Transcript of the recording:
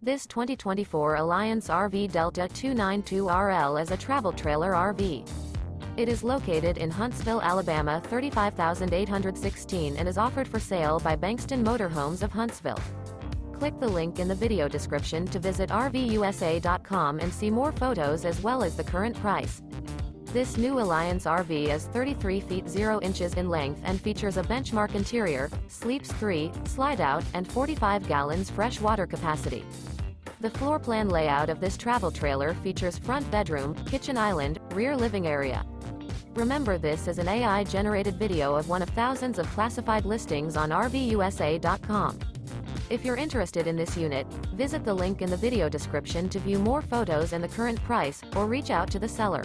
This 2024 Alliance RV Delta 292RL is a travel trailer RV. It is located in Huntsville, Alabama 35816 and is offered for sale by Bankston Motorhomes of Huntsville. Click the link in the video description to visit RVUSA.com and see more photos as well as the current price. This new Alliance RV is 33 feet 0 inches in length and features a benchmark interior, sleeps 3, slide-out, and 45 gallons fresh water capacity. The floor plan layout of this travel trailer features front bedroom, kitchen island, rear living area. Remember, this is an AI-generated video of one of thousands of classified listings on RVUSA.com. If you're interested in this unit, visit the link in the video description to view more photos and the current price, or reach out to the seller.